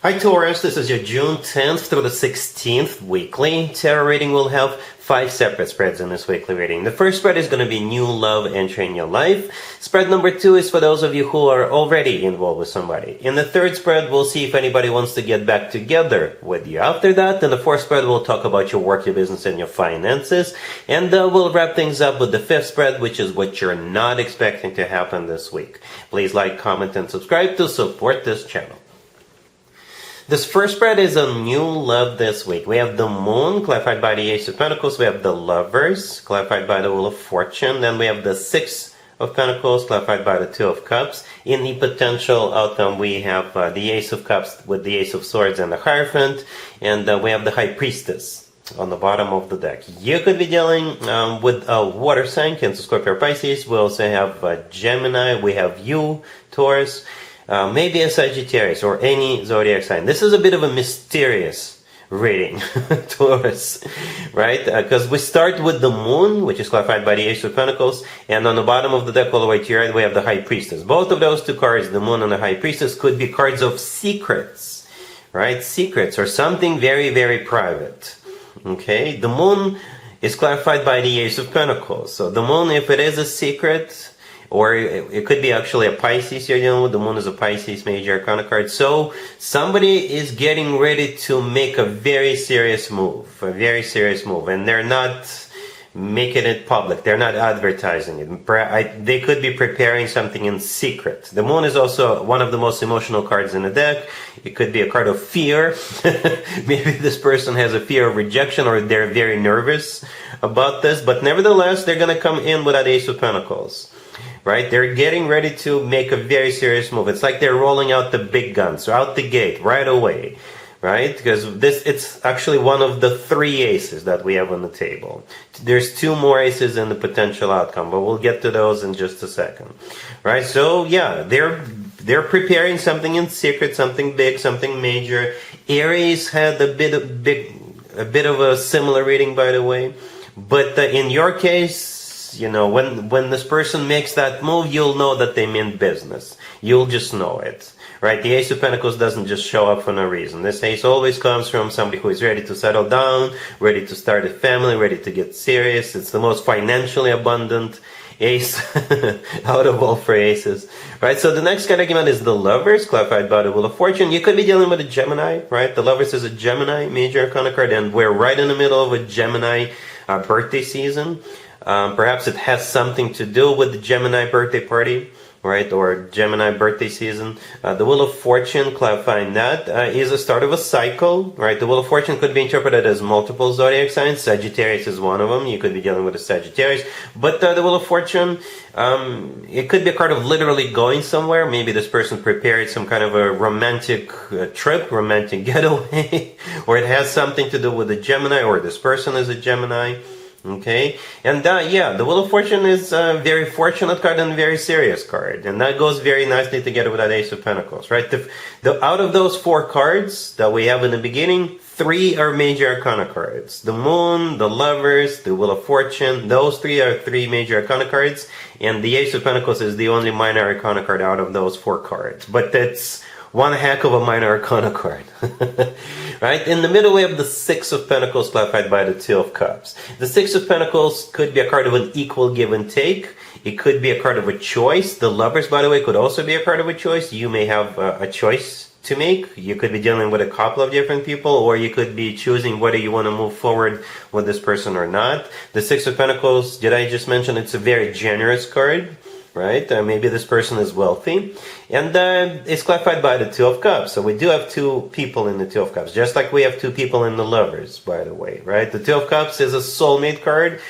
Hi Taurus, this is your June 10th through the 16th weekly tarot reading. We'll have 5 separate spreads in this weekly reading. The first spread is going to be new love entering your life. Spread number 2 is for those of you who are already involved with somebody. In the third spread, we'll see if anybody wants to get back together with you. After that, in the fourth spread, we'll talk about your work, your business, and your finances. And we'll wrap things up with the fifth spread, which is what you're not expecting to happen this week. Please like, comment, and subscribe to support this channel. This first spread is a new love this week. We have the Moon, clarified by the Ace of Pentacles. We have the Lovers, clarified by the Wheel of Fortune. Then we have the Six of Pentacles, clarified by the Two of Cups. In the potential outcome, we have the Ace of Cups with the Ace of Swords and the Hierophant. And we have the High Priestess on the bottom of the deck. You could be dealing with a water sign, Cancer, Scorpio, or Pisces. We also have Gemini. We have you, Taurus. Maybe a Sagittarius or any zodiac sign. This is a bit of a mysterious reading, Taurus, right? Because we start with the Moon, which is clarified by the Ace of Pentacles, and on the bottom of the deck all the way to your right, we have the High Priestess. Both of those two cards, the Moon and the High Priestess, could be cards of secrets, right? Secrets or something very, very private, okay? The Moon is clarified by the Ace of Pentacles. So the Moon, if it is a secret, or it could be actually a Pisces you're dealing with. The Moon is a Pisces major arcana card. So somebody is getting ready to make a very serious move. And they're not making it public. They're not advertising it. They could be preparing something in secret. The Moon is also one of the most emotional cards in the deck. It could be a card of fear. Maybe this person has a fear of rejection, or they're very nervous about this. But nevertheless, they're going to come in with that Ace of Pentacles. Right? They're getting ready to make a very serious move. It's like they're rolling out the big guns, out the gate, right away. Right? Because it's actually one of the 3 aces that we have on the table. There's 2 more aces in the potential outcome, but we'll get to those in just a second. Right? So yeah, they're preparing something in secret, something big, something major. Aries had a bit of a similar reading, by the way. But in your case, you know, when this person makes that move, you'll know that they mean business. You'll just know it, right? The Ace of Pentacles doesn't just show up for no reason. This ace always comes from somebody who is ready to settle down, ready to start a family, ready to get serious. It's the most financially abundant ace out of all 3 aces, right? So the next card I came out is the Lovers, clarified by the Wheel of Fortune. You could be dealing with a Gemini, right? The Lovers is a Gemini major arcana card, and we're right in the middle of a Gemini birthday season. Perhaps it has something to do with the Gemini birthday party, right, or Gemini birthday season. The Wheel of Fortune, clarifying that, is a start of a cycle, right? The Wheel of Fortune could be interpreted as multiple zodiac signs. Sagittarius is one of them. You could be dealing with a Sagittarius. But the Wheel of Fortune, it could be a card of literally going somewhere. Maybe this person prepared some kind of a romantic trip, romantic getaway, or it has something to do with a Gemini, or this person is a Gemini. Okay, and yeah, the Wheel of Fortune is a very fortunate card and a very serious card, and that goes very nicely together with that Ace of Pentacles, right? Out of those 4 cards that we have in the beginning, 3 are major arcana cards. The Moon, the Lovers, the Wheel of Fortune, those 3 are 3 major arcana cards, and the Ace of Pentacles is the only minor arcana card out of those 4 cards. But that's one heck of a minor arcana card. Right? In the middle we have the Six of Pentacles, clarified by the Two of Cups. The Six of Pentacles could be a card of an equal give and take. It could be a card of a choice. The Lovers, by the way, could also be a card of a choice. You may have a choice to make. You could be dealing with a couple of different people, or you could be choosing whether you want to move forward with this person or not. The Six of Pentacles, did I just mention it's a very generous card? Right? Maybe this person is wealthy. And it's clarified by the Two of Cups. So we do have 2 people in the Two of Cups, just like we have 2 people in the Lovers, by the way. Right? The Two of Cups is a soulmate card.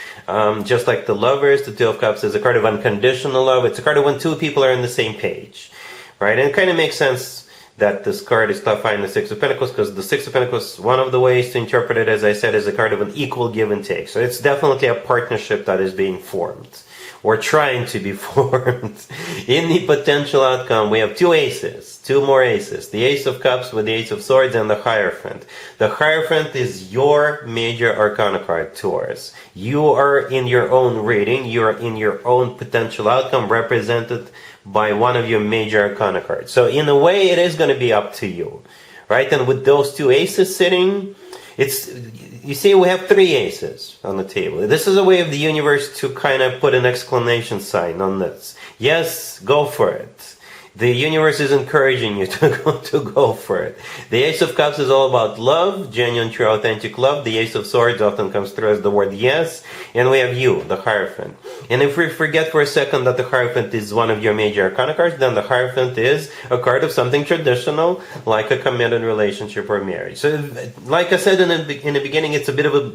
Just like the Lovers, the Two of Cups is a card of unconditional love. It's a card of when 2 people are on the same page. Right? And it kind of makes sense that this card is clarifying the Six of Pentacles, because the Six of Pentacles, one of the ways to interpret it, as I said, is a card of an equal give and take. So it's definitely a partnership that is being formed, or trying to be formed. In the potential outcome, we have 2 aces, 2 more aces. The Ace of Cups with the Ace of Swords and the Hierophant. The Hierophant is your major arcana card, Taurus. You are in your own reading, you are in your own potential outcome, represented by one of your major arcana cards. So in a way, it is going to be up to you. right? And with those two aces sitting, you see, we have three aces on the table. This is a way of the universe to kind of put an exclamation sign on this. Yes, go for it. The universe is encouraging you to go for it. The Ace of Cups is all about love, genuine, true, authentic love. The Ace of Swords often comes through as the word yes. And we have you, the Hierophant. And if we forget for a second that the Hierophant is one of your major arcana cards, then the Hierophant is a card of something traditional, like a committed relationship or marriage. So, like I said in the beginning, it's a bit of a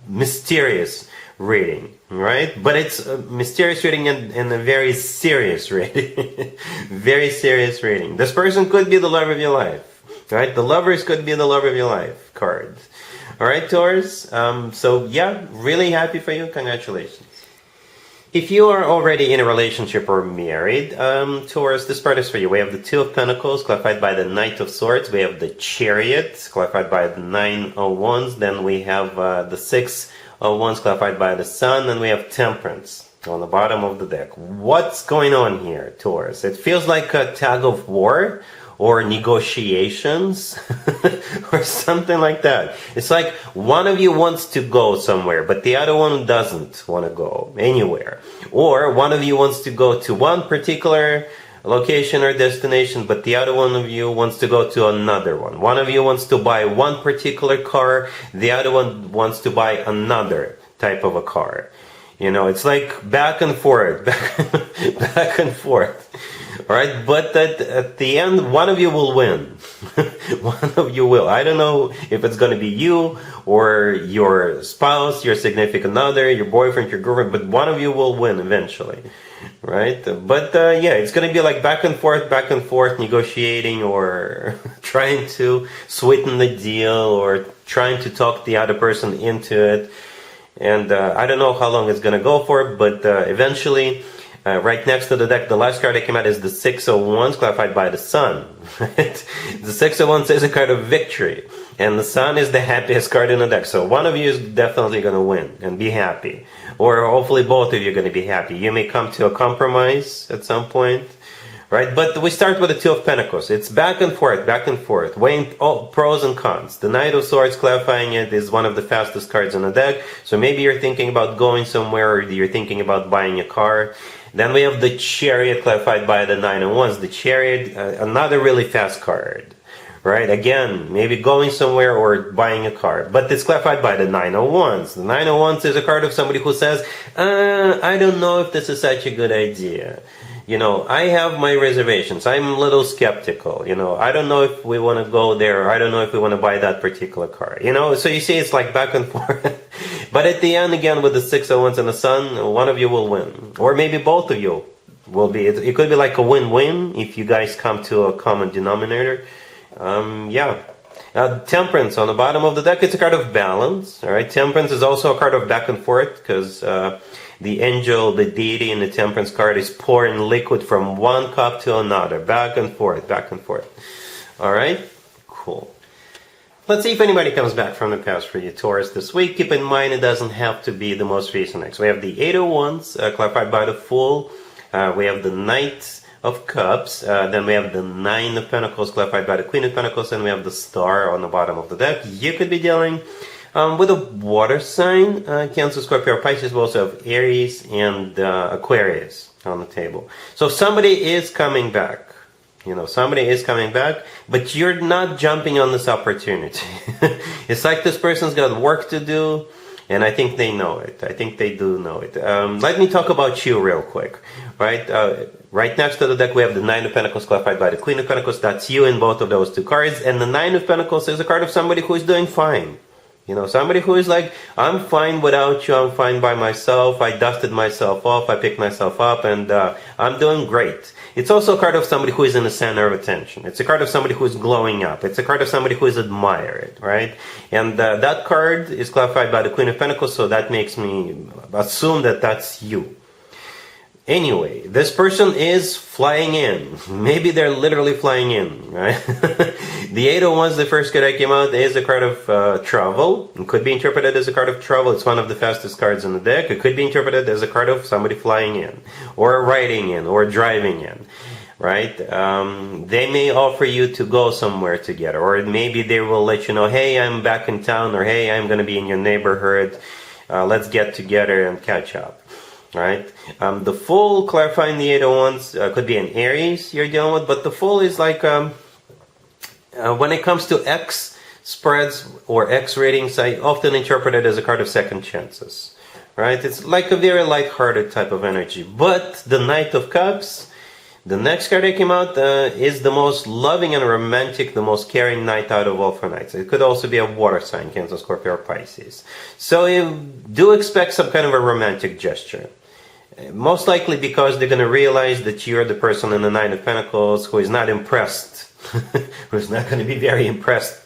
mysterious reading, right? But it's a mysterious reading and a very serious reading. Very serious reading. This person could be the love of your life, right? The lovers could be the love of your life card. All right, Taurus. So yeah, really happy for you. Congratulations. If you are already in a relationship or married, Taurus, this part is for you. We have the Two of Pentacles, clarified by the Knight of Swords. We have the Chariot, clarified by the Nine of Wands. Then we have the Six of Wands, clarified by the Sun. And we have Temperance on the bottom of the deck. What's going on here, Taurus? It feels like a tug of war or negotiations or something like that. It's like one of you wants to go somewhere, but the other one doesn't want to go anywhere. Or one of you wants to go to one particular location or destination, but the other one of you wants to go to another one. One of you wants to buy one particular car, the other one wants to buy another type of a car. You know, it's like back and forth, back and forth. All right, but at the end, one of you will win. One of you will. I don't know if it's going to be you or your spouse, your significant other, your boyfriend, your girlfriend, but one of you will win eventually, right? But yeah, it's going to be like back and forth, negotiating or trying to sweeten the deal or trying to talk the other person into it. And I don't know how long it's going to go for, but eventually... right next to the deck, the last card that came out is the Six of Wands, clarified by the Sun. Right? The Six of Wands is a card of victory, and the Sun is the happiest card in the deck. So one of you is definitely going to win and be happy, or hopefully both of you are going to be happy. You may come to a compromise at some point, right? But we start with the Two of Pentacles. It's back and forth, weighing pros and cons. The Knight of Swords, clarifying it, is one of the fastest cards in the deck. So maybe you're thinking about going somewhere, or you're thinking about buying a car. Then we have the Chariot, clarified by the Nine of Wands. The Chariot, another really fast card, right? Again, maybe going somewhere or buying a car. But it's clarified by the Nine of Wands. The Nine of Wands is a card of somebody who says, I don't know if this is such a good idea. You know, I have my reservations. I'm a little skeptical. You know, I don't know if we want to go there, or I don't know if we want to buy that particular car. You know, so you see, it's like back and forth. But at the end, again, with the Six of Wands and the Sun, one of you will win. Or maybe both of you will be. It could be like a win-win if you guys come to a common denominator. Yeah. Temperance on the bottom of the deck, it's a card of balance. All right. Temperance is also a card of back and forth, because the angel, the deity in the Temperance card is pouring liquid from one cup to another, back and forth, back and forth. All right. Cool. Let's see if anybody comes back from the past for you, Taurus, this week. Keep in mind, it doesn't have to be the most recent ex. We have the Eight of Wands, clarified by the Fool. We have the Knight of Cups. Then we have the Nine of Pentacles, clarified by the Queen of Pentacles. And we have the Star on the bottom of the deck. You could be dealing with a water sign, Cancer, Scorpio, or Pisces. We also have Aries and Aquarius on the table. So somebody is coming back. You know, somebody is coming back, but you're not jumping on this opportunity. It's like this person's got work to do, and I think they know it. I think they do know it. Let me talk about you real quick, right? Right next to the deck, we have the Nine of Pentacles, clarified by the Queen of Pentacles. That's you in both of those two cards. And the Nine of Pentacles is a card of somebody who is doing fine. You know, somebody who is like, I'm fine without you, I'm fine by myself, I dusted myself off, I picked myself up, and I'm doing great. It's also a card of somebody who is in the center of attention. It's a card of somebody who is glowing up. It's a card of somebody who is admired, right? And that card is clarified by the Queen of Pentacles, so that makes me assume that that's you. Anyway, this person is flying in. Maybe they're literally flying in, right? The Eight of Wands, the first card that came out, is a card of travel. It could be interpreted as a card of travel. It's one of the fastest cards in the deck. It could be interpreted as a card of somebody flying in, or riding in, or driving in. right? They may offer you to go somewhere together, or maybe they will let you know, hey, I'm back in town, or hey, I'm going to be in your neighborhood. Let's get together and catch up, right? The Fool, clarifying the 801s, could be an Aries you're dealing with, but the Fool is like, when it comes to X spreads or X ratings, I often interpret it as a card of second chances, right? It's like a very light-hearted type of energy. But the Knight of Cups, the next card that came out, is the most loving and romantic, the most caring knight out of all 4 knights. It could also be a water sign, Cancer, Scorpio, or Pisces. So you do expect some kind of a romantic gesture. Most likely because they're going to realize that you're the person in the Nine of Pentacles who is not impressed, who's not going to be very impressed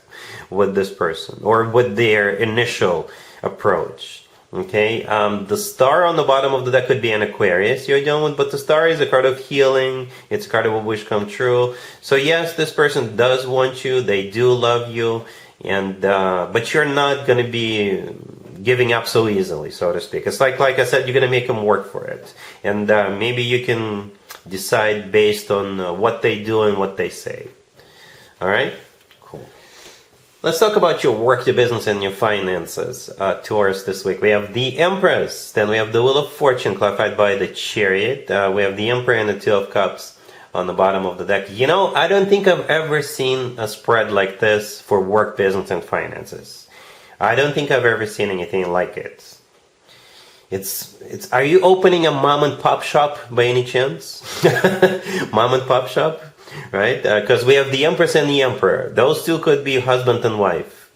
with this person or with their initial approach. Okay, the star on the bottom of the deck could be an Aquarius you're dealing with, but the star is a card of healing. It's a card of a wish come true. So yes, this person does want you. They do love you, and but you're not going to be giving up so easily, so to speak. It's like I said, you're going to make them work for it, and maybe you can decide based on what they do and what they say. All right. Let's talk about your work, your business, and your finances, Taurus, this week. We have the Empress, then we have the Wheel of Fortune, clarified by the Chariot. We have the Emperor and the Two of Cups on the bottom of the deck. You know, I don't think I've ever seen a spread like this for work, business, and finances. I don't think I've ever seen anything like it. It's. Are you opening a mom and pop shop by any chance? Mom and pop shop? Right? Because we have the Empress and the Emperor. Those two could be husband and wife.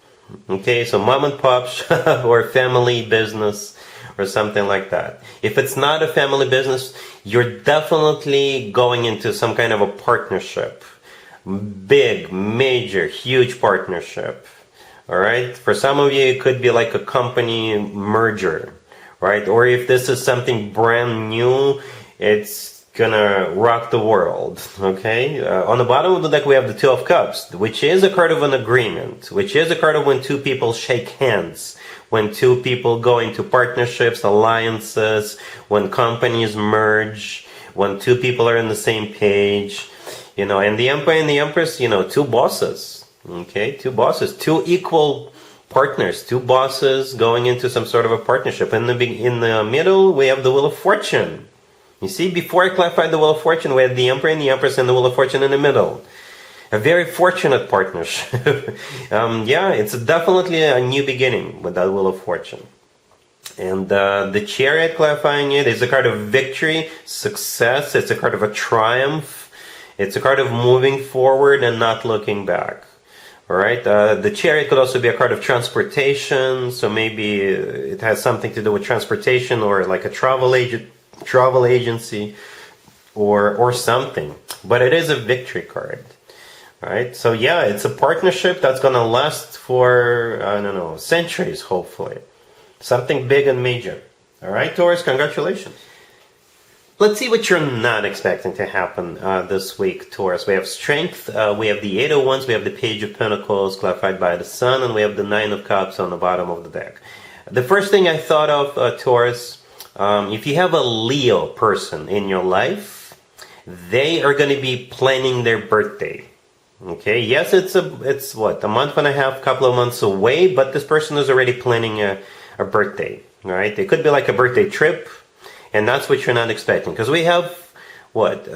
Okay, so mom and pop shop or family business or something like that. If it's not a family business, you're definitely going into some kind of a partnership. Big, major, huge partnership. All right? For some of you, it could be like a company merger. Right? Or if this is something brand new, it's gonna rock the world. Okay, on the bottom of the deck we have the Two of Cups, which is a card of an agreement, which is a card of when two people shake hands, when two people go into partnerships, alliances, when companies merge, when two people are on the same page, you know. And the Emperor and the Empress, you know, two bosses. Okay, two bosses, two equal partners, two bosses going into some sort of a partnership. In the middle we have the Wheel of Fortune. You see, before I clarified the Wheel of Fortune, we had the Emperor and the Empress and the Wheel of Fortune in the middle. A very fortunate partnership. Yeah, it's definitely a new beginning with that Wheel of Fortune. And the Chariot, clarifying it, is a card of victory, success. It's a card of a triumph. It's a card of moving forward and not looking back. All right. The Chariot could also be a card of transportation. So maybe it has something to do with transportation or like a travel agency or something, but it is a victory card. All right, so yeah, it's a partnership that's gonna last for, I don't know, centuries, hopefully. Something big and major. All right, Taurus, congratulations. Let's see what you're not expecting to happen this week, Taurus. We have Strength, we have the 801s, we have the Page of Pentacles clarified by the Sun, and we have the Nine of Cups on the bottom of the deck. The first thing I thought of, Taurus, if you have a Leo person in your life, they are going to be planning their birthday. Okay, yes, it's what, a month and a half, couple of months away, but this person is already planning a birthday. All right, it could be like a birthday trip, and that's what you're not expecting. Because we have, what,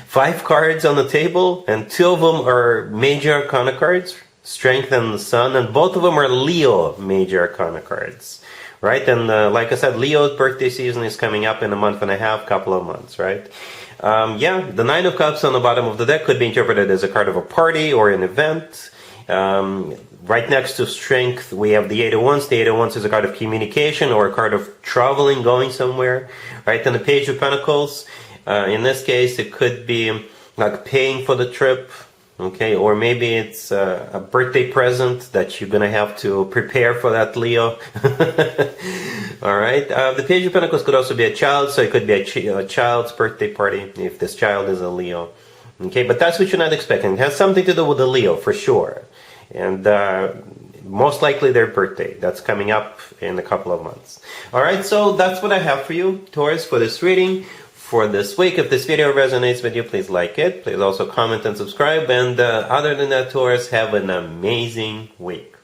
5 cards on the table, and 2 of them are major arcana cards, Strength and the Sun, and both of them are Leo major arcana cards. Right, and like I said, Leo's birthday season is coming up in a month and a half, couple of months, right? Yeah, the Nine of Cups on the bottom of the deck could be interpreted as a card of a party or an event. Right next to Strength, we have the 801s. The 801s is a card of communication or a card of traveling, going somewhere. Right, and the Page of Pentacles, in this case, it could be like paying for the trip. Okay, or maybe it's a birthday present that you're gonna have to prepare for that, Leo. All right. The Page of Pentacles could also be a child, so it could be a child's birthday party if this child is a Leo. Okay, but that's what you're not expecting. It has something to do with the Leo for sure, and most likely their birthday. That's coming up in a couple of months. All right, so that's what I have for you, Taurus, for this reading for this week. If this video resonates with you, please like it. Please also comment and subscribe. And other than that, Taurus, have an amazing week.